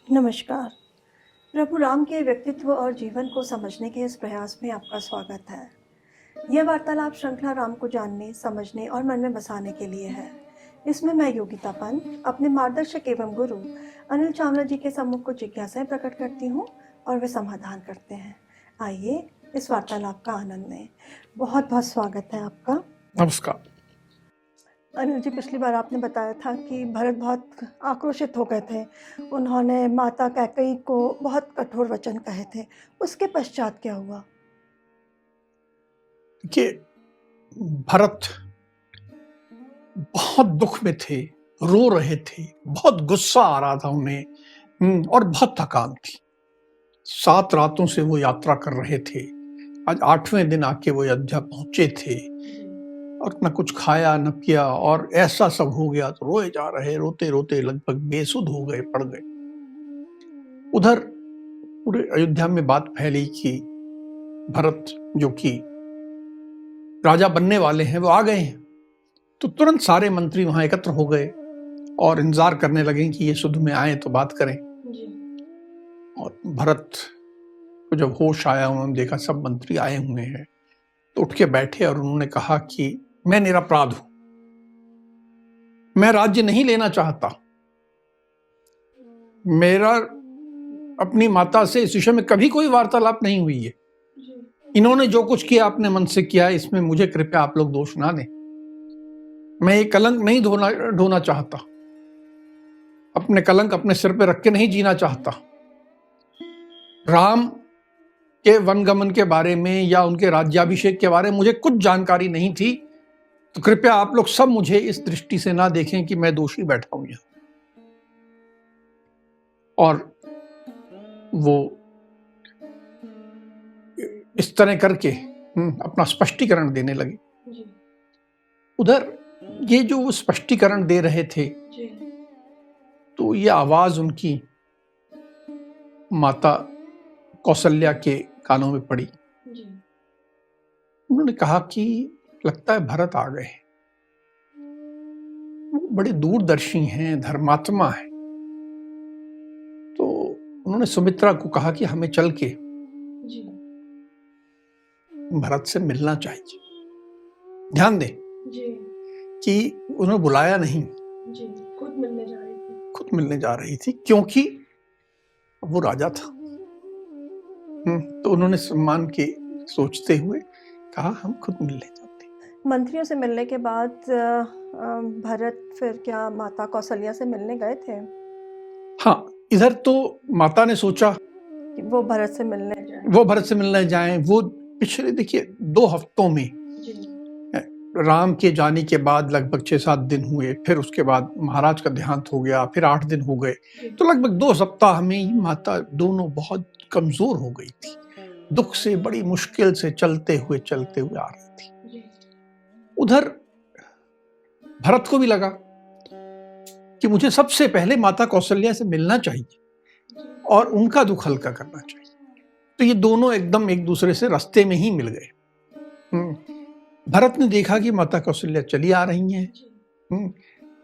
नमस्कार। प्रभु राम के व्यक्तित्व और जीवन को समझने के इस प्रयास में आपका स्वागत है। यह वार्तालाप श्रृंखला राम को जानने, समझने और मन में बसाने के लिए है। इसमें मैं योगिता पंत अपने मार्गदर्शक एवं गुरु अनिल चावला जी के सम्मुख कुछ जिज्ञासाएं प्रकट करती हूँ और वे समाधान करते हैं। आइए इस वार्तालाप का आनंद लें। बहुत बहुत स्वागत है आपका। नमस्कार। अनिल जी, पिछली बार आपने बताया था कि भरत बहुत आक्रोशित हो गए थे। उन्होंने माता कैकेयी को बहुत कठोर वचन कहे थे। उसके पश्चात क्या हुआ? देखिए, भरत बहुत दुख में थे, रो रहे थे, बहुत गुस्सा आ रहा था उन्हें और बहुत थकान थी। 7 रातों से वो यात्रा कर रहे थे। आज 8वें दिन आके वो अयोध्या पहुंचे थे और न कुछ खाया न पिया, और ऐसा सब हो गया तो रोए जा रहे, रोते रोते लगभग बेसुध हो गए, पड़ गए। उधर पूरे अयोध्या में बात फैली कि भरत जो कि राजा बनने वाले हैं वो आ गए हैं। तो तुरंत सारे मंत्री वहां एकत्र हो गए और इंतजार करने लगे कि ये सुध में आए तो बात करें। और भरत को जब होश आया, उन्होंने देखा सब मंत्री आए हुए हैं, तो उठ के बैठे और उन्होंने कहा कि मैं निरपराध हूं, मैं राज्य नहीं लेना चाहता। मेरा अपनी माता से इस विषय में कभी कोई वार्तालाप नहीं हुई है। इन्होंने जो कुछ किया अपने मन से किया, इसमें मुझे कृपया आप लोग दोष ना दें। मैं ये कलंक नहीं ढोना चाहता, अपने कलंक अपने सिर पे रख के नहीं जीना चाहता। राम के वनगमन के बारे में या उनके राज्याभिषेक के बारे में मुझे कुछ जानकारी नहीं थी, तो कृपया आप लोग सब मुझे इस दृष्टि से ना देखें कि मैं दोषी बैठा हूं यहां। और वो इस तरह करके अपना स्पष्टीकरण देने लगे। उधर ये जो वो स्पष्टीकरण दे रहे थे, तो ये आवाज उनकी माता कौशल्या के कानों में पड़ी। उन्होंने कहा कि लगता है भरत आ गए। वो बड़े दूरदर्शी हैं, धर्मात्मा हैं। तो उन्होंने सुमित्रा को कहा कि हमें चल के भरत से मिलना चाहिए। ध्यान दें कि उन्होंने बुलाया नहीं, खुद मिलने जा रही थी। खुद मिलने जा रही थी, क्योंकि वो राजा था। तो उन्होंने सम्मान के सोचते हुए कहा हम खुद मिलने जाते हैं। मंत्रियों से मिलने के बाद भरत फिर क्या माता कौशल्या से मिलने गए थे? हाँ, इधर तो माता ने सोचा कि वो भरत से मिलने जाएं। वो पिछले देखिए 2 हफ्तों में राम के जाने के बाद लगभग 6-7 दिन हुए, फिर उसके बाद महाराज का देहांत हो गया, फिर 8 दिन हो गए, तो लगभग 2 सप्ताह में माता दोनों बहुत कमजोर हो गई थी। दुख से बड़ी मुश्किल से चलते हुए आ रही थी। उधर भरत को भी लगा कि मुझे सबसे पहले माता कौशल्या से मिलना चाहिए और उनका दुख हल्का करना चाहिए। तो ये दोनों एकदम एक दूसरे से रास्ते में ही मिल गए। भरत ने देखा कि माता कौशल्या चली आ रही हैं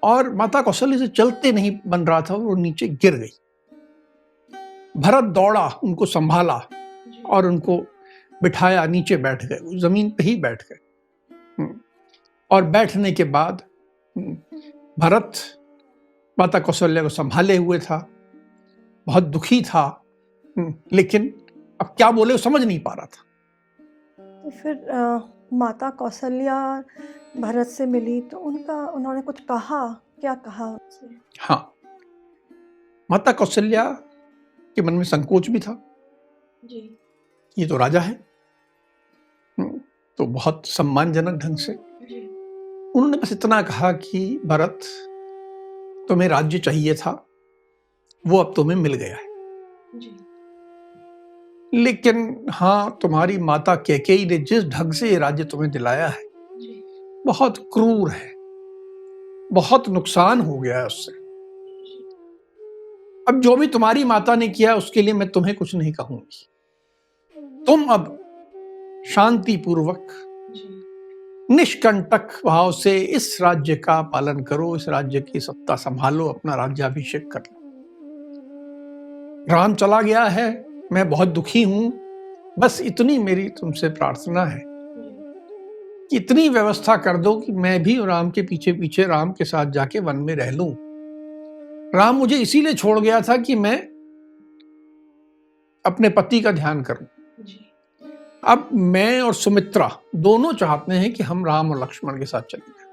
और माता कौशल्या से चलते नहीं बन रहा था, वो नीचे गिर गई। भरत दौड़ा, उनको संभाला और उनको बिठाया, नीचे बैठ गए, वो जमीन पे ही बैठ गए। और बैठने के बाद भरत माता कौशल्या को संभाले हुए था, बहुत दुखी था, लेकिन अब क्या बोले वो समझ नहीं पा रहा था। तो फिर माता कौशल्या भरत से मिली तो उन्होंने कुछ कहा? क्या कहा उनसे? हाँ, माता कौशल्या के मन में संकोच भी था जी। ये तो राजा है। तो बहुत सम्मानजनक ढंग से उन्होंने बस इतना कहा कि भरत, तुम्हें राज्य चाहिए था, वो अब तुम्हें मिल गया है। लेकिन हाँ, तुम्हारी माता कैकेयी ने जिस ढंग से ये राज्य तुम्हें दिलाया है बहुत क्रूर है, बहुत नुकसान हो गया है उससे। अब जो भी तुम्हारी माता ने किया उसके लिए मैं तुम्हें कुछ नहीं कहूंगी। तुम अब शांति पूर्वक निष्कंटक भाव से इस राज्य का पालन करो, इस राज्य की सत्ता संभालो, अपना राज्याभिषेक कर लो। राम चला गया है, मैं बहुत दुखी हूं, बस इतनी मेरी तुमसे प्रार्थना है कि इतनी व्यवस्था कर दो कि मैं भी राम के पीछे पीछे राम के साथ जाके वन में रह लूं। राम मुझे इसीलिए छोड़ गया था कि मैं अपने पति का ध्यान करूं। अब मैं और सुमित्रा दोनों चाहते हैं कि हम राम और लक्ष्मण के साथ चले जाएं,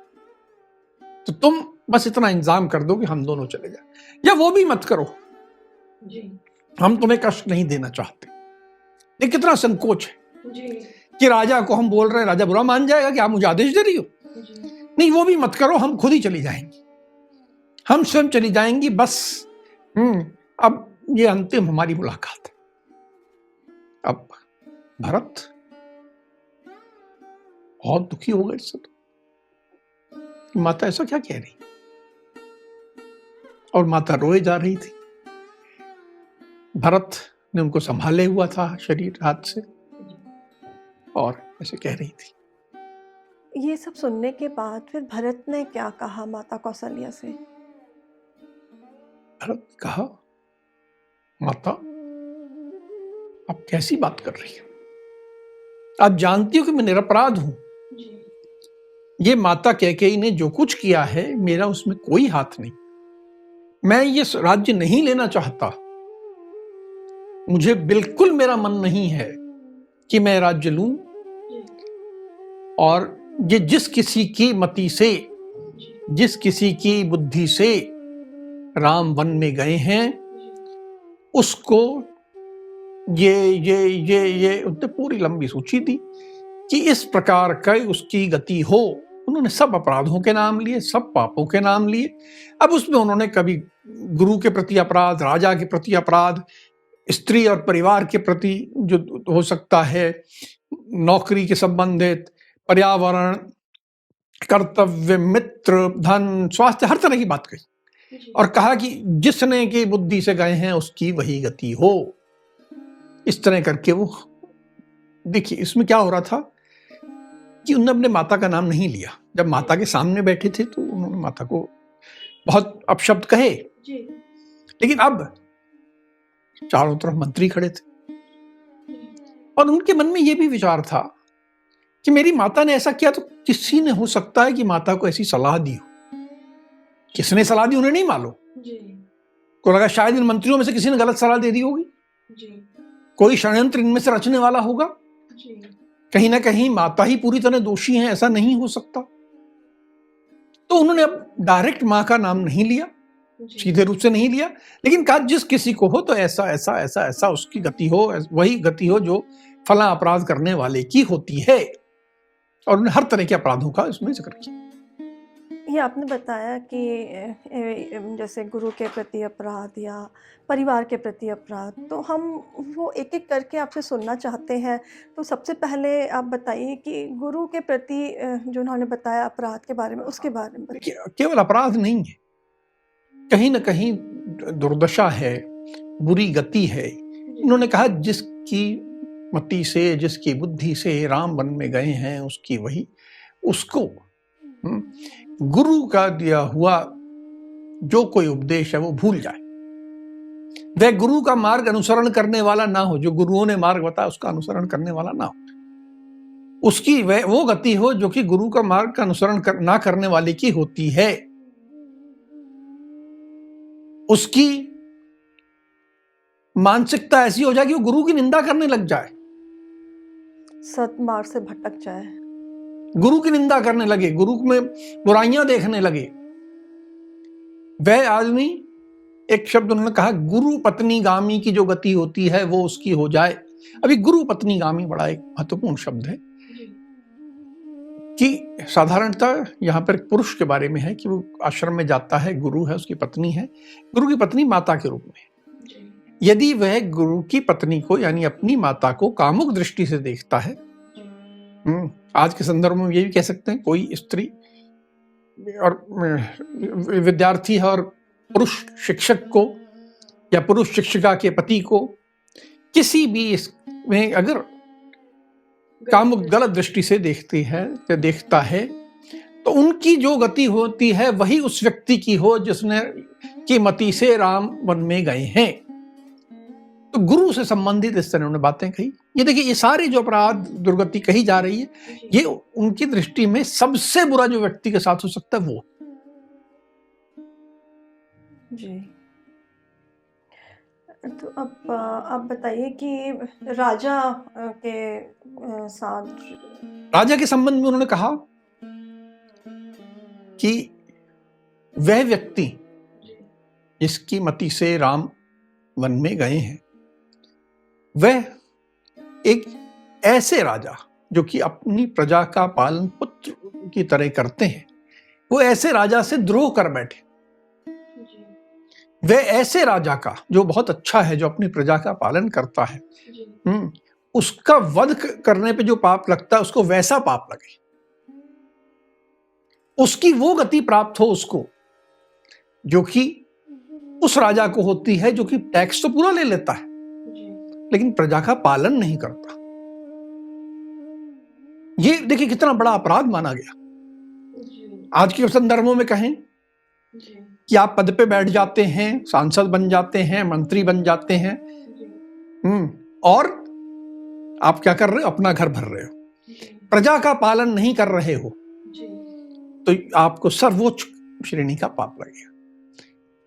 तो तुम बस इतना इंतजाम कर दो कि हम दोनों चले जाएं, या वो भी मत करो, हम तुम्हें कष्ट नहीं देना चाहते। ये कितना संकोच है कि राजा को हम बोल रहे हैं, राजा बुरा मान जाएगा कि आप मुझे आदेश दे रही हो। नहीं, वो भी मत करो, हम खुद ही चली जाएंगी, हम स्वयं चली जाएंगी, बस अब ये अंतिम हमारी मुलाकात है। अब भरत बहुत दुखी हो गए इससे, तो माता ऐसा क्या कह रही, और माता रोए जा रही थी। भरत ने उनको संभाले हुआ था शरीर हाथ से, और ऐसे कह रही थी। ये सब सुनने के बाद फिर भरत ने क्या कहा माता कौशल्या से? भरत ने कहा, माता आप कैसी बात कर रही हो, आप जानती हो कि मैं निरपराध हूं। ये माता कैकेयी ने जो कुछ किया है, मेरा उसमें कोई हाथ नहीं। मैं ये राज्य नहीं लेना चाहता, मुझे बिल्कुल मेरा मन नहीं है कि मैं राज्य लूं, और ये जिस किसी की मति से, जिस किसी की बुद्धि से राम वन में गए हैं, उसको ये उन्होंने पूरी लंबी सूची दी कि इस प्रकार का उसकी गति हो। उन्होंने सब अपराधों के नाम लिए, सब पापों के नाम लिए। अब उसमें उन्होंने कभी गुरु के प्रति अपराध, राजा के प्रति अपराध, स्त्री और परिवार के प्रति जो हो सकता है, नौकरी के संबंधित, पर्यावरण, कर्तव्य, मित्र, धन, स्वास्थ्य, हर तरह की बात कही, और कहा कि जिसने की बुद्धि से गए हैं उसकी वही गति हो। इस तरह करके वो, देखिए इसमें क्या हो रहा था कि उन्होंने अपने माता का नाम नहीं लिया। जब माता के सामने बैठे थे तो उन्होंने माता को बहुत अपशब्द कहे, लेकिन अब चारों तरफ मंत्री खड़े थे, और उनके मन में यह भी विचार था कि मेरी माता ने ऐसा किया, तो किसी ने हो सकता है कि माता को ऐसी सलाह दी हो। किसने सलाह दी उन्हें नहीं मालूम, को लगा शायद इन मंत्रियों में से किसी ने गलत सलाह दे दी होगी, कोई षड्यंत्र इनमें से रचने वाला होगा, कहीं ना कहीं माता ही पूरी तरह दोषी हैं, ऐसा नहीं हो सकता। तो उन्होंने अब डायरेक्ट मां का नाम नहीं लिया, सीधे रूप से नहीं लिया, लेकिन कहा जिस किसी को हो तो ऐसा ऐसा ऐसा ऐसा उसकी गति हो, वही गति हो जो फला अपराध करने वाले की होती है, और उन्हें हर तरह के अपराधों का इसमें जिक्र किया। ये आपने बताया कि जैसे गुरु के प्रति अपराध या परिवार के प्रति अपराध, तो हम वो एक एक करके आपसे सुनना चाहते हैं। तो सबसे पहले आप बताइए कि गुरु के प्रति जो उन्होंने बताया अपराध के बारे में, उसके बारे में बताइए। केवल अपराध नहीं है, कहीं ना कहीं दुर्दशा है, बुरी गति है। उन्होंने कहा जिसकी मति से, जिसकी बुद्धि से राम वन में गए हैं उसकी वही, उसको गुरु का दिया हुआ जो कोई उपदेश है वो भूल जाए, वह गुरु का मार्ग अनुसरण करने वाला ना हो, जो गुरुओं ने मार्ग बताया उसका अनुसरण करने वाला ना हो, उसकी वह वो गति हो जो कि गुरु का मार्ग का अनुसरण ना करने वाले की होती है। उसकी मानसिकता ऐसी हो जाए कि वो गुरु की निंदा करने लग जाए, सद्मार्ग से भटक जाए, गुरु की निंदा करने लगे, गुरु में बुराइयां देखने लगे। वह आदमी, एक शब्द उन्होंने कहा, गुरु पत्नी गामी की जो गति होती है वो उसकी हो जाए। अभी गुरु पत्नी गामी बड़ा एक महत्वपूर्ण शब्द है कि साधारणतः यहाँ पर पुरुष के बारे में है कि वो आश्रम में जाता है, गुरु है, उसकी पत्नी है, गुरु की पत्नी माता के रूप में। यदि वह गुरु की पत्नी को यानी अपनी माता को कामुक दृष्टि से देखता है, आज के संदर्भ में ये भी कह सकते हैं, कोई स्त्री और विद्यार्थी है और पुरुष शिक्षक को या पुरुष शिक्षिका के पति को किसी भी इसमें अगर काम गलत दृष्टि से देखती है या देखता है, तो उनकी जो गति होती है वही उस व्यक्ति की हो जिसने की मति से राम वन में गए हैं। तो गुरु से संबंधित इस तरह उन्होंने बातें कही। ये देखिए, ये सारी जो अपराध दुर्गति कही जा रही है, ये उनकी दृष्टि में सबसे बुरा जो व्यक्ति के साथ हो सकता है वो। जी। तो अब आप बताइए कि राजा के साथ, राजा के संबंध में उन्होंने कहा कि वह व्यक्ति जिसकी मति से राम वन में गए हैं, वह एक ऐसे राजा जो कि अपनी प्रजा का पालन पुत्र की तरह करते हैं, वो ऐसे राजा से द्रोह कर बैठे। वह ऐसे राजा का जो बहुत अच्छा है, जो अपनी प्रजा का पालन करता है, उसका वध करने पे जो पाप लगता है उसको वैसा पाप लगे, उसकी वो गति प्राप्त हो उसको जो कि उस राजा को होती है, जो कि टैक्स तो पूरा ले लेता है लेकिन प्रजा का पालन नहीं करता। ये देखिए कितना बड़ा अपराध माना गया। आज के संदर्भों में कहें कि आप पद पे बैठ जाते हैं, सांसद बन जाते हैं, मंत्री बन जाते हैं, और आप क्या कर रहे हो, अपना घर भर रहे हो, प्रजा का पालन नहीं कर रहे हो, तो आपको सर्वोच्च श्रेणी का पाप लगेगा।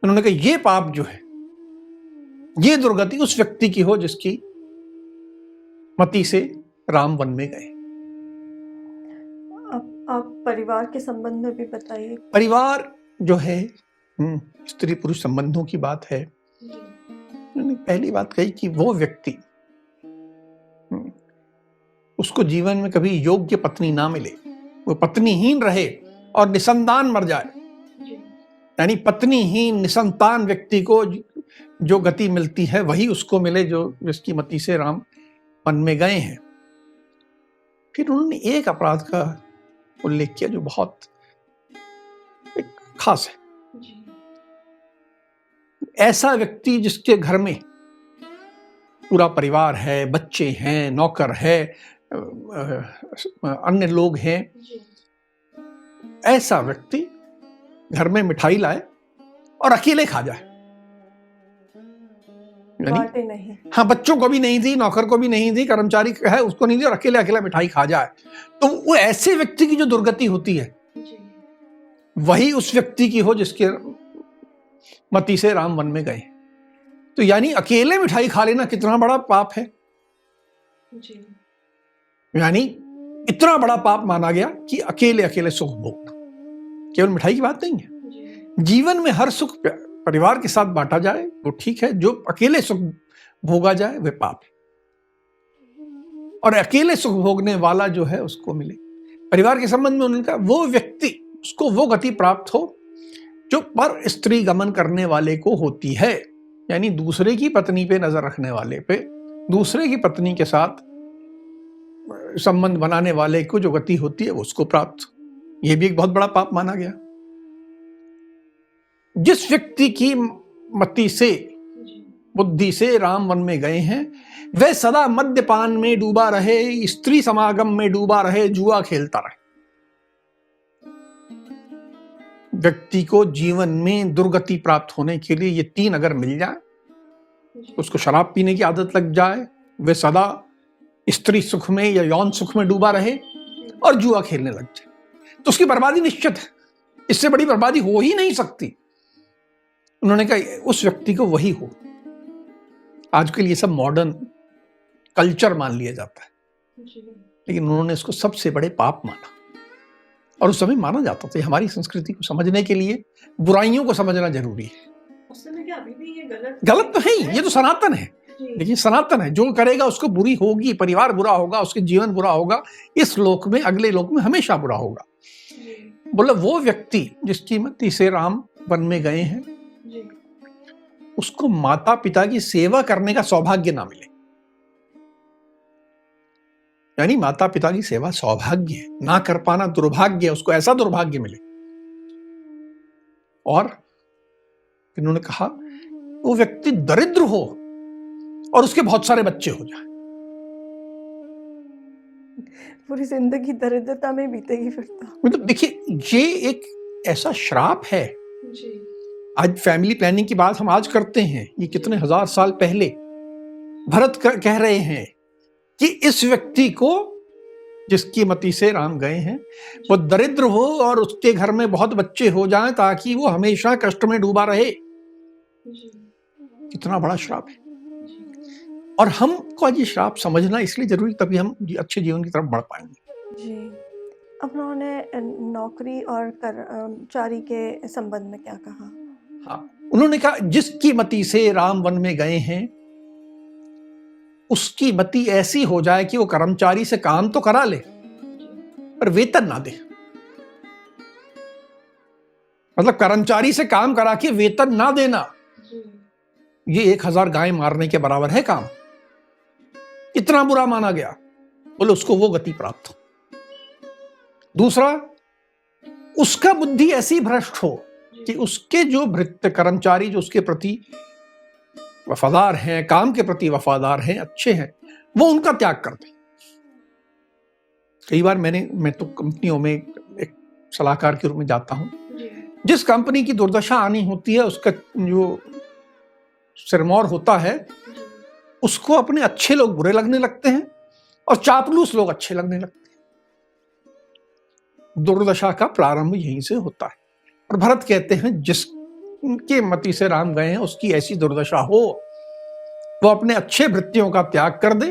उन्होंने कहा ये पाप जो है, ये दुर्गति उस व्यक्ति की हो जिसकी मति से राम वन में गए। आप परिवार के संबंध में भी बताइए। परिवार जो है, स्त्री पुरुष संबंधों की बात है। उन्होंने पहली बात कही कि वो व्यक्ति, उसको जीवन में कभी योग्य पत्नी ना मिले, वो पत्नीहीन रहे और निसंतान मर जाए। यानी पत्नीहीन निसंतान व्यक्ति को जो गति मिलती है वही उसको मिले जो जिसकी मति से राम वन में गए हैं। फिर उन्होंने एक अपराध का उल्लेख किया जो बहुत एक खास है। ऐसा व्यक्ति जिसके घर में पूरा परिवार है, बच्चे हैं, नौकर है, अन्य लोग हैं, ऐसा व्यक्ति घर में मिठाई लाए और अकेले खा जाए। बांटे नहीं। हाँ, बच्चों को भी नहीं दी, नौकर को भी नहीं दी, कर्मचारी है उसको नहीं दी, और अकेले अकेला मिठाई खा जाए, तो वो ऐसे व्यक्ति की जो दुर्गति होती है वही उस व्यक्ति की हो जिसके मति से राम वन में गए। तो यानी अकेले मिठाई खा लेना कितना बड़ा पाप है। यानी इतना बड़ा पाप माना गया कि अकेले अकेले सुख भोगना। केवल मिठाई की बात नहीं है, जीवन में हर सुख परिवार के साथ बांटा जाए वो ठीक है, जो अकेले सुख भोगा जाए वह पाप है। और अकेले सुख भोगने वाला जो है उसको मिले। परिवार के संबंध में उन्होंने कहा वो व्यक्ति, उसको वो गति प्राप्त हो जो पर स्त्री गमन करने वाले को होती है। यानी दूसरे की पत्नी पे नजर रखने वाले पे, दूसरे की पत्नी के साथ संबंध बनाने वाले को जो गति होती है वो उसको प्राप्त। यह भी एक बहुत बड़ा पाप माना गया। जिस व्यक्ति की मति से, बुद्धि से राम वन में गए हैं, वह सदा मद्यपान में डूबा रहे, स्त्री समागम में डूबा रहे, जुआ खेलता रहे। व्यक्ति को जीवन में दुर्गति प्राप्त होने के लिए ये तीन अगर मिल जाए, उसको शराब पीने की आदत लग जाए, वह सदा स्त्री सुख में या यौन सुख में डूबा रहे और जुआ खेलने लग जाए, तो उसकी बर्बादी निश्चित है। इससे बड़ी बर्बादी हो ही नहीं सकती। उन्होंने कहा उस व्यक्ति को वही हो। आजकल ये सब मॉडर्न कल्चर मान लिया जाता है, लेकिन उन्होंने इसको सबसे बड़े पाप माना। और उस समय माना जाता था। हमारी संस्कृति को समझने के लिए बुराइयों को समझना जरूरी है। उस समय क्या अभी भी ये गलत तो है ही, ये तो सनातन है। लेकिन सनातन है, जो करेगा उसको बुरी होगी, परिवार बुरा होगा, उसके जीवन बुरा होगा, इस लोक में अगले लोक में हमेशा बुरा होगा। बोला वो व्यक्ति जिसकी मति से राम वन में गए हैं, उसको माता पिता की सेवा करने का सौभाग्य ना मिले। यानी माता पिता की सेवा सौभाग्य है, ना कर पाना दुर्भाग्य है, उसको ऐसा दुर्भाग्य मिले। और इन्होंने कहा वो व्यक्ति दरिद्र हो और उसके बहुत सारे बच्चे हो जाए। पूरी जिंदगी दरिद्रता में बीतेगी फिर तो। मतलब देखिए, ये एक ऐसा श्राप है। जी। आज फैमिली प्लानिंग की बात हम आज करते हैं, ये कितने हजार साल पहले भरत कह रहे हैं कि इस व्यक्ति को, जिसकी मति से राम गए हैं, वो दरिद्र हो और उसके घर में बहुत बच्चे हो जाएं ताकि वो हमेशा कष्ट में डूबा रहे। कितना बड़ा श्राप है। और हमको आज ये श्राप समझना इसलिए जरूरी, तभी हम अच्छे जीवन की तरफ बढ़ पाएंगे। जी। अब उन्होंने नौकरी और कर्मचारी के संबंध में क्या कहा? हाँ, उन्होंने कहा जिसकी मति से राम वन में गए हैं उसकी मति ऐसी हो जाए कि वो कर्मचारी से काम तो करा ले पर वेतन ना दे। मतलब कर्मचारी से काम करा के वेतन ना देना, ये 1000 गाय मारने के बराबर है काम। इतना बुरा माना गया, बोले उसको वो गति प्राप्त हो। दूसरा, उसका बुद्धि ऐसी भ्रष्ट हो कि उसके जो भृत्य कर्मचारी जो उसके प्रति वफादार हैं, काम के प्रति वफादार हैं, अच्छे हैं, वो उनका त्याग कर दे। कई बार मैं तो कंपनियों में एक सलाहकार के रूप में जाता हूं। जिस कंपनी की दुर्दशा आनी होती है, उसका जो सिरमौर होता है, उसको अपने अच्छे लोग बुरे लगने लगते हैं और चापलूस लोग अच्छे लगने लगते हैं। दुर्दशा का प्रारंभ यहीं से होता है। और भरत कहते हैं जिसके मति से राम गए हैं उसकी ऐसी दुर्दशा हो, वो अपने अच्छे भृत्यों का त्याग कर दे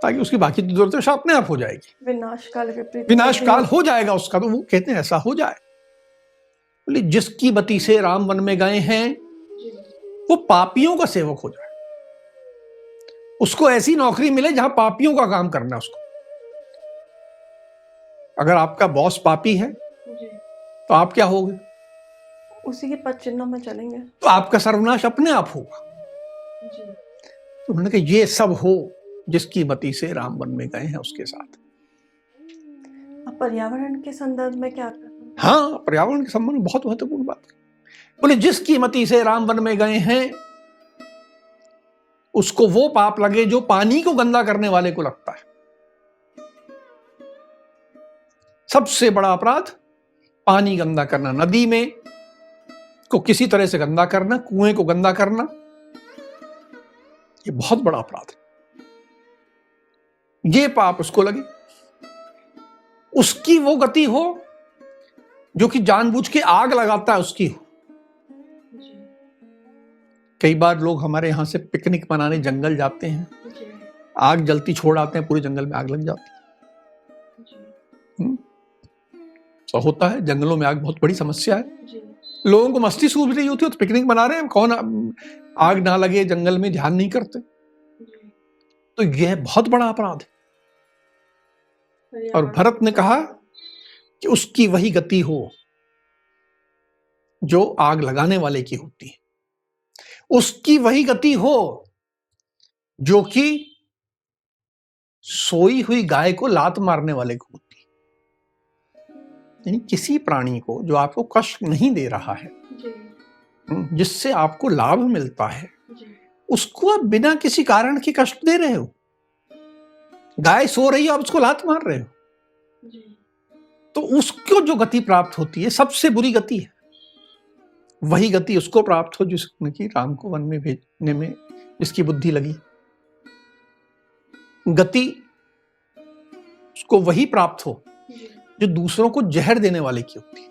ताकि उसकी बाकी दुर्दशा अपने आप हो जाएगी। विनाश काल हो जाएगा उसका। तो वो कहते हैं ऐसा हो जाए। बोले जिसकी मति से राम वन में गए हैं वो पापियों का सेवक हो जाए, उसको ऐसी नौकरी मिले जहां पापियों का काम करना है उसको। अगर आपका बॉस पापी है तो आप क्या होगे? उसी के पद चिन्हों में चलेंगे, तो आपका सर्वनाश अपने आप होगा। तो उन्होंने कहा ये सब हो जिसकी मति से राम वन में गए हैं उसके साथ। अब पर्यावरण के संदर्भ में क्या करना? हाँ, पर्यावरण के संबंध में बहुत महत्वपूर्ण बात। बोले जिसकी मति से राम वन में गए हैं उसको वो पाप लगे जो पानी को गंदा करने वाले को लगता है। सबसे बड़ा अपराध पानी गंदा करना, नदी में को किसी तरह से गंदा करना, कुएं को गंदा करना, ये बहुत बड़ा अपराध है। ये पाप उसको लगे, उसकी वो गति हो जो कि जानबूझ के आग लगाता है उसकी हो। कई बार लोग हमारे यहां से पिकनिक मनाने जंगल जाते हैं, आग जलती छोड़ आते हैं, पूरे जंगल में आग लग जाती है। तो होता है, जंगलों में आग बहुत बड़ी समस्या है। लोगों को मस्ती सूझ रही होती है तो पिकनिक मना रहे हैं, कौन आग ना लगे जंगल में ध्यान नहीं करते। तो यह बहुत बड़ा अपराध है। और भरत ने कहा कि उसकी वही गति हो जो आग लगाने वाले की होती है, उसकी वही गति हो जो कि सोई हुई गाय को लात मारने वाले को होती है। यानी किसी प्राणी को जो आपको कष्ट नहीं दे रहा है, जिससे आपको लाभ मिलता है, उसको आप बिना किसी कारण के कष्ट दे रहे हो। गाय सो रही है, आप उसको लात मार रहे हो। तो उसको जो गति प्राप्त होती है सबसे बुरी गति है। वही गति उसको प्राप्त हो जिसने कि राम को वन में भेजने में जिसकी बुद्धि लगी। गति उसको वही प्राप्त हो जो दूसरों को जहर देने वाले की होती है।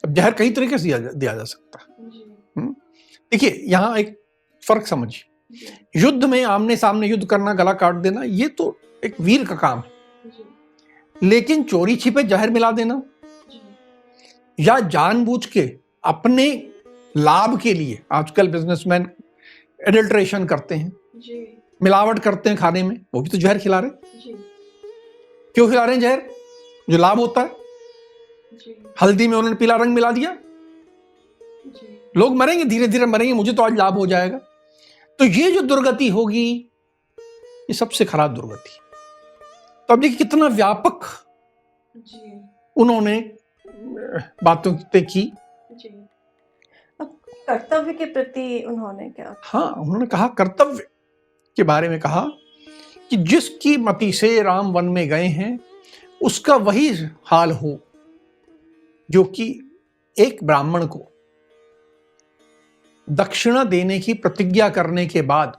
अब जहर कई तरीके से दिया जा सकता है। देखिए, यहां एक फर्क समझिए। युद्ध में आमने सामने युद्ध करना, गला काट देना, ये तो एक वीर का काम है। लेकिन चोरी छिपे जहर मिला देना या जानबूझ के अपने लाभ के लिए, आजकल बिजनेसमैन एडल्ट्रेशन करते हैं, मिलावट करते हैं खाने में, वो भी तो जहर खिला रहे। क्यों खिला रहे हैं जहर? जो लाभ होता है। हल्दी में उन्होंने पीला रंग मिला दिया, लोग मरेंगे, धीरे धीरे मरेंगे, मुझे तो आज लाभ हो जाएगा। तो ये जो दुर्गति होगी, ये सबसे खराब दुर्गति। तो अब देखिए कितना व्यापक उन्होंने बातों की। अब कर्तव्य के प्रति उन्होंने क्या? हाँ, उन्होंने कहा कर्तव्य के बारे में कहा कि जिसकी मति से राम वन में गए हैं उसका वही हाल हो जो कि एक ब्राह्मण को दक्षिणा देने की प्रतिज्ञा करने के बाद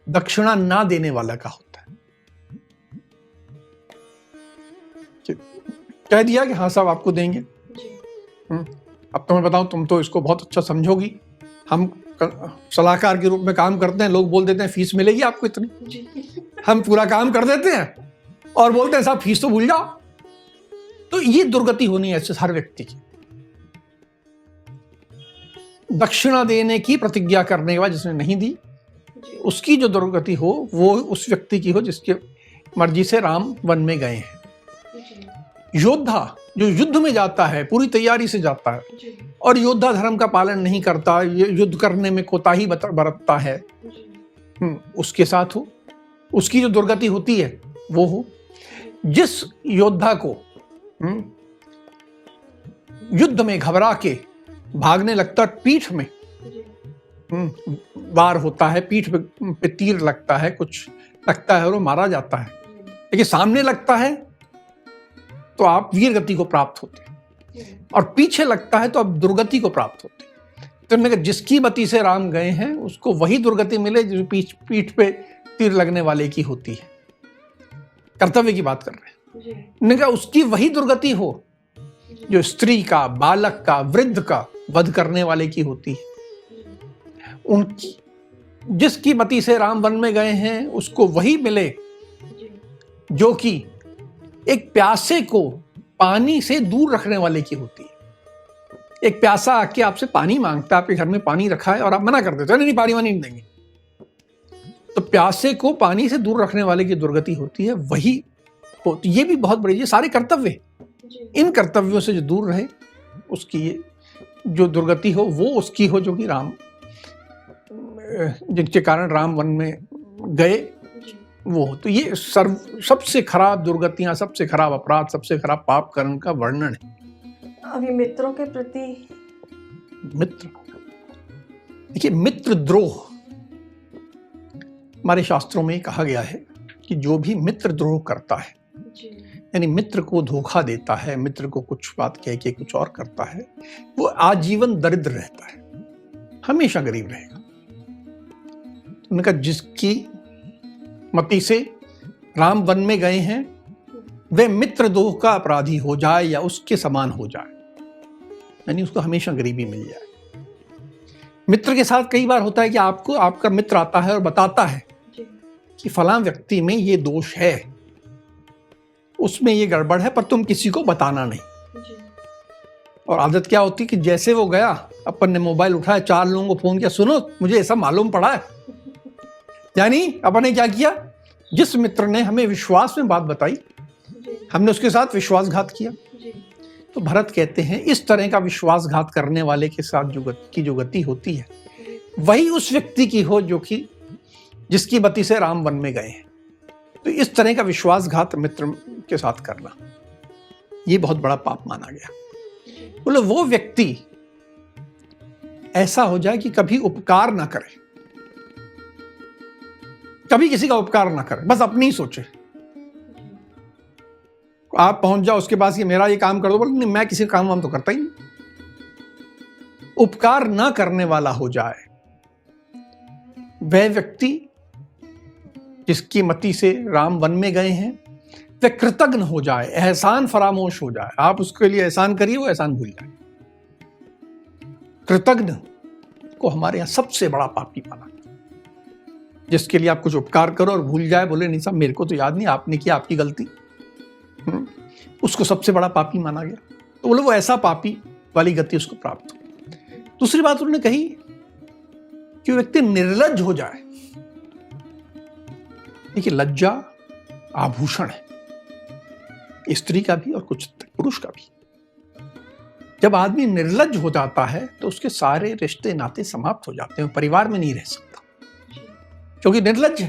दक्षिणा ना देने वाला का होता है। कह दिया कि हाँ साहब आपको देंगे। अब तो मैं बताऊं, तुम तो इसको बहुत अच्छा समझोगी, हम सलाहकार के रूप में काम करते हैं, लोग बोल देते हैं फीस मिलेगी आपको इतनी, हम पूरा काम कर देते हैं और बोलते हैं साहब फीस तो भूल जाओ। तो ये दुर्गति होनी है हर व्यक्ति की। दक्षिणा देने की प्रतिज्ञा करने के बाद जिसने नहीं दी, उसकी जो दुर्गति हो वो उस व्यक्ति की हो जिसके मर्जी से राम वन में गए हैं। योद्धा जो युद्ध में जाता है, पूरी तैयारी से जाता है और योद्धा धर्म का पालन नहीं करता, युद्ध करने में कोताही बरतता है, उसके साथ हो, उसकी जो दुर्गति होती है वो हो। जिस योद्धा को युद्ध में घबरा के भागने लगता है, पीठ में वार होता है, पीठ पे तीर लगता है, कुछ लगता है और वो मारा जाता है, लेकिन सामने लगता है तो आप वीर गति को प्राप्त होते हैं और पीछे लगता है तो आप दुर्गति को प्राप्त होते हैं। तो उन्होंने कहा जिसकी मति से राम गए हैं उसको वही दुर्गति मिले जो पीठ पे तीर लगने वाले की होती है। कर्तव्य की बात कर रहे हैं। उन्होंने कहा उसकी वही दुर्गति हो जो स्त्री का, बालक का, वृद्ध का वध करने वाले की होती है। उनकी जिसकी मति से राम वन में गए हैं उसको वही मिले जो कि एक प्यासे को पानी से दूर रखने वाले की होती है। एक प्यासा आके आपसे पानी मांगता है, आपके घर में पानी रखा है और आप मना कर देते हो, नहीं पानी वानी नहीं देंगे, तो प्यासे को पानी से दूर रखने वाले की दुर्गति होती है, वही होती। ये भी बहुत बड़ी, ये सारे कर्तव्य, इन कर्तव्यों से जो दूर रहे उसकी जो दुर्गति हो वो उसकी हो जो कि राम, जिनके कारण राम वन में गए वो हो। तो ये सबसे खराब दुर्गतियां, सबसे खराब अपराध, सबसे खराब पाप कर्म का वर्णन है। अभी मित्रों के प्रति मित्र, देखिए मित्रद्रोह हमारे शास्त्रों में कहा गया है कि जो भी मित्रद्रोह करता है, यानी मित्र को धोखा देता है, मित्र को कुछ बात कह के कुछ और करता है, वो आजीवन दरिद्र रहता है, हमेशा गरीब रहेगा। उन्होंने कहा जिसकी मति से राम वन में गए हैं वह मित्रद्रोह का अपराधी हो जाए या उसके समान हो जाए, यानी उसको हमेशा गरीबी मिल जाए। मित्र के साथ कई बार होता है कि आपको आपका मित्र आता है और बताता है कि फलां व्यक्ति में ये दोष है, उसमें ये गड़बड़ है, पर तुम किसी को बताना नहीं। और आदत क्या होती है कि जैसे वो गया, अपन ने मोबाइल उठाया, 4 लोगों को फोन किया, सुनो मुझे ऐसा मालूम पड़ा है। यानी अपन ने क्या किया, जिस मित्र ने हमें विश्वास में बात बताई हमने उसके साथ विश्वासघात किया। तो भरत कहते हैं इस तरह का विश्वासघात करने वाले के साथ जो गति होती है वही उस व्यक्ति की हो जो कि जिसकी मति से राम वन में गए हैं। तो इस तरह का विश्वासघात मित्र के साथ करना ये बहुत बड़ा पाप माना गया। बोले वो व्यक्ति ऐसा हो जाए कि कभी उपकार ना करे, कभी किसी का उपकार ना करे, बस अपनी ही सोचे। आप पहुंच जाओ उसके पास कि मेरा ये काम कर दो, बोले नहीं मैं किसी काम वाम तो करता ही नहीं। उपकार ना करने वाला हो जाए वह व्यक्ति जिसकी मति से राम वन में गए हैं, वह कृतज्ञ हो जाए, एहसान फरामोश हो जाए। आप उसके लिए एहसान करिए, वो एहसान भूल जाए। कृतज्ञ को हमारे यहां सबसे बड़ा पापी माना। जिसके लिए आप कुछ उपकार करो और भूल जाए, बोले नहीं साहब मेरे को तो याद नहीं, आपने किया, आपकी गलती, उसको सबसे बड़ा पापी माना गया। तो बोले वो ऐसा पापी वाली गति उसको प्राप्त हो। दूसरी बात उन्होंने कही कि व्यक्ति निर्लज्ज हो जाए। देखिए लज्जा आभूषण है, स्त्री का भी और कुछ पुरुष का भी। जब आदमी निर्लज्ज हो जाता है तो उसके सारे रिश्ते नाते समाप्त हो जाते हैं, परिवार में नहीं रह सकता क्योंकि निर्लज्ज है।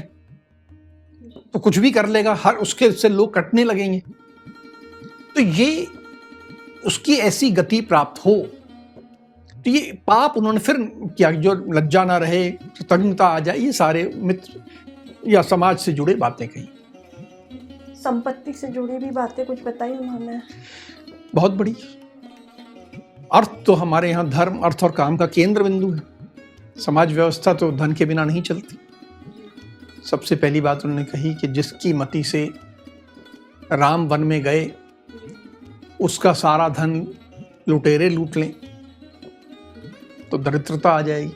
तो कुछ भी कर लेगा, हर उसके से लोग कटने लगेंगे। तो ये उसकी ऐसी गति प्राप्त हो, तो ये पाप उन्होंने फिर किया, जो लज्जा ना रहे, कृतज्ञता आ जाए। ये सारे मित्र या समाज से जुड़े बातें कही। संपत्ति से जुड़ी भी बातें कुछ बताई उन्होंने। बहुत बड़ी। अर्थ तो हमारे यहाँ धर्म, अर्थ और काम का केंद्र बिंदु है। समाज व्यवस्था तो धन के बिना नहीं चलती। सबसे पहली बात उन्होंने कही कि जिसकी मति से राम वन में गए उसका सारा धन लुटेरे लूट लें तो दरिद्रता आ जाएगी।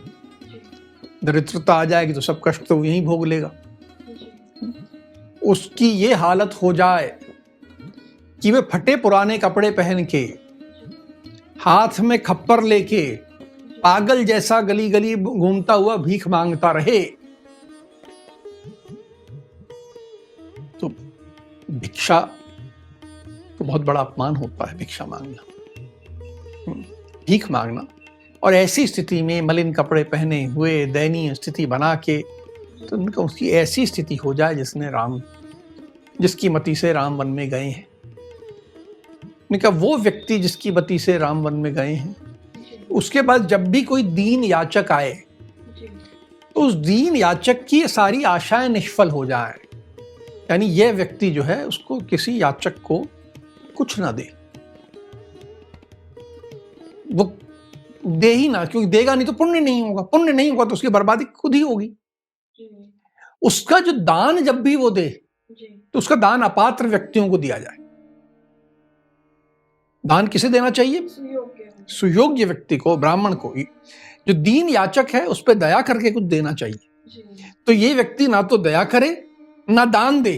दरिद्रता आ जाएगी तो सब कष्ट तो यहीं भोग लेगा। उसकी ये हालत हो जाए कि वे फटे पुराने कपड़े पहन के, हाथ में खप्पर लेके, पागल जैसा गली गली घूमता हुआ भीख मांगता रहे, तो भिक्षा तो बहुत बड़ा अपमान होता है। भिक्षा मांगना, भीख मांगना, और ऐसी स्थिति में मलिन कपड़े पहने हुए दयनीय स्थिति बना के, तो उनका उसकी ऐसी स्थिति हो जाए जिसकी मति से राम वन में गए हैं। उनका वो व्यक्ति जिसकी मति से राम वन में गए हैं, उसके बाद जब भी कोई दीन याचक आए तो उस दीन याचक की सारी आशाएं निष्फल हो जाएं। यानी यह व्यक्ति जो है उसको किसी याचक को कुछ ना दे, वो दे ही ना, क्योंकि देगा नहीं तो पुण्य नहीं होगा, पुण्य नहीं होगा तो उसकी बर्बादी खुद ही होगी। उसका जो दान जब भी वो दे तो उसका दान अपात्र व्यक्तियों को दिया जाए। दान किसे देना चाहिए? सुयोग्य व्यक्ति को, ब्राह्मण को। जो दीन याचक है उस पर दया करके कुछ देना चाहिए। तो ये व्यक्ति ना तो दया करे ना दान दे,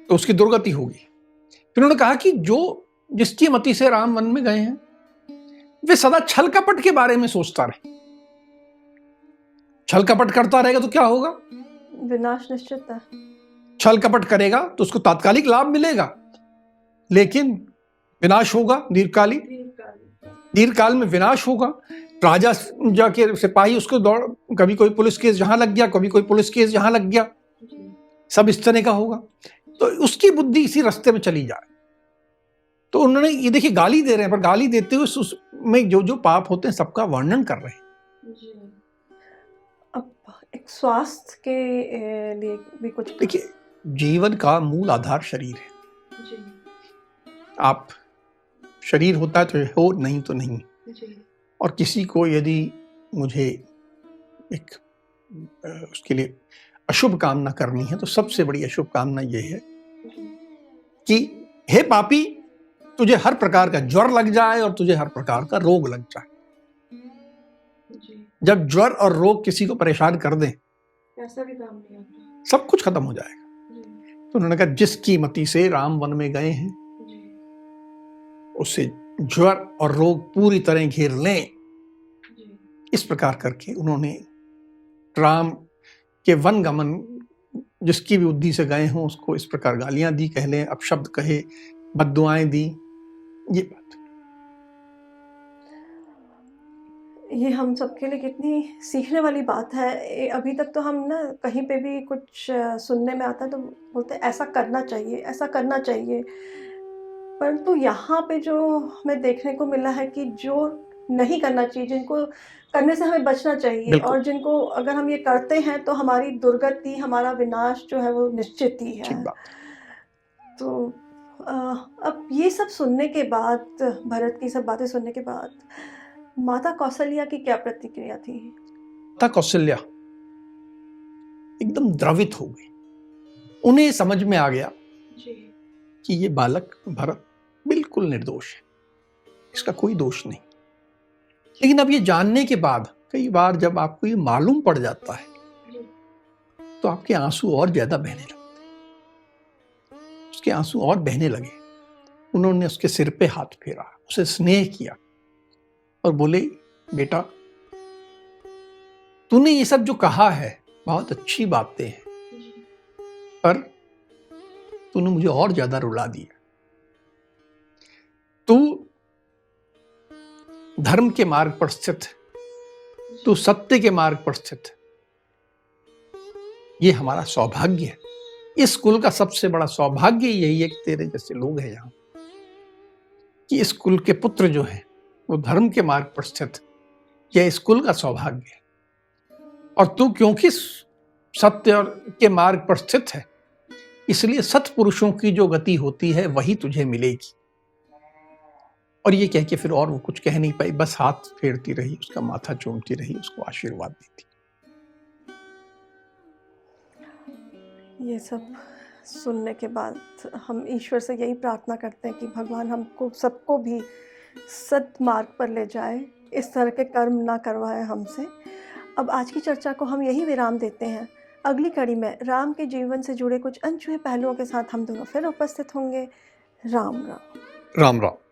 तो उसकी दुर्गति होगी। फिर उन्होंने कहा कि जो जिसकी मति से राम वन में गए हैं वे सदा छल कपट के बारे में सोचता रहे। छल कपट करता रहेगा तो क्या होगा? विनाश निश्चित है। छल कपट करेगा तो उसको तात्कालिक लाभ मिलेगा, लेकिन विनाश होगा दीर्घकाल में विनाश होगा। राजा जाके सिपाही उसको दौड़, कभी कोई पुलिस केस जहां लग गया, कभी कोई पुलिस केस जहां लग गया, सब इस तरह का होगा। तो उसकी बुद्धि इसी रास्ते में चली जाए। तो उन्होंने ये देखिए गाली दे रहे हैं, पर गाली देते हुए उसमें जो जो पाप होते हैं सबका वर्णन कर रहे हैं। अब एक स्वास्थ्य के लिए भी कुछ देखिए, जीवन का मूल आधार शरीर है। आप शरीर होता है तो हो, नहीं तो नहीं। और किसी को यदि मुझे एक उसके लिए अशुभ कामना करनी है तो सबसे बड़ी अशुभ कामना यह है कि हे पापी, तुझे हर प्रकार का ज्वर लग जाए और तुझे हर प्रकार का रोग लग जाए। जब ज्वर और रोग किसी को परेशान कर दें, ऐसा भी काम नहीं होता, सब कुछ खत्म हो जाएगा। तो उन्होंने कहा जिसकी मति से राम वन में गए हैं उससे ज्वर और रोग पूरी तरह घेर लें। इस प्रकार करके उन्होंने राम के वन गमन, जिसकी भी बुद्धि से गए हों, उसको इस प्रकार गालियां दी, कह लें, अपशब्द कहे, बद्दुआएं दी। ये बात, ये हम सबके लिए कितनी सीखने वाली बात है। अभी तक तो हम ना कहीं पे भी कुछ सुनने में आता है तो बोलते हैं ऐसा करना चाहिए, ऐसा करना चाहिए, परंतु यहाँ पे जो हमें देखने को मिला है कि जो नहीं करना चाहिए, जिनको करने से हमें बचना चाहिए, और जिनको अगर हम ये करते हैं तो हमारी दुर्गति, हमारा विनाश जो है वो निश्चित ही है। तो अब ये सब सुनने के बाद, भरत की सब बातें सुनने के बाद, माता कौशल्या की क्या प्रतिक्रिया थी? माता कौशल्या एकदम द्रवित हो गई। उन्हें समझ में आ गया कि ये बालक भरत बिल्कुल निर्दोष है, इसका कोई दोष नहीं। लेकिन अब ये जानने के बाद, कई बार जब आपको ये मालूम पड़ जाता है तो आपके आंसू और ज्यादा बहने लगते हैं। उसके आंसू और बहने लगे। उन्होंने उसके सिर पे हाथ फेरा, उसे स्नेह किया और बोले, बेटा, तूने ये सब जो कहा है बहुत अच्छी बातें हैं, पर तूने मुझे और ज्यादा रुला दिया। तू धर्म के मार्ग पर स्थित, तू सत्य के मार्ग पर स्थित, ये हमारा सौभाग्य है। इस कुल का सबसे बड़ा सौभाग्य यही है कि तेरे जैसे लोग हैं यहाँ, कि इस कुल के पुत्र जो हैं वो धर्म के मार्ग पर स्थित, यह इस कुल का सौभाग्य है। और तू क्योंकि सत्य के मार्ग पर स्थित है, इसलिए सत्पुरुषों की जो गति होती है वही तुझे मिलेगी। और ये कह के फिर और वो कुछ कह नहीं पाई, बस हाथ फेरती रही, उसका माथा चूमती रही, उसको आशीर्वाद देती। ये सब सुनने के बाद हम ईश्वर से यही प्रार्थना करते हैं कि भगवान हमको सबको भी सत्मार्ग पर ले जाए, इस तरह के कर्म ना करवाए हमसे। अब आज की चर्चा को हम यही विराम देते हैं। अगली कड़ी में राम के जीवन से जुड़े कुछ अनछुए पहलुओं के साथ हम दोनों फिर उपस्थित होंगे। राम राम। राम राम।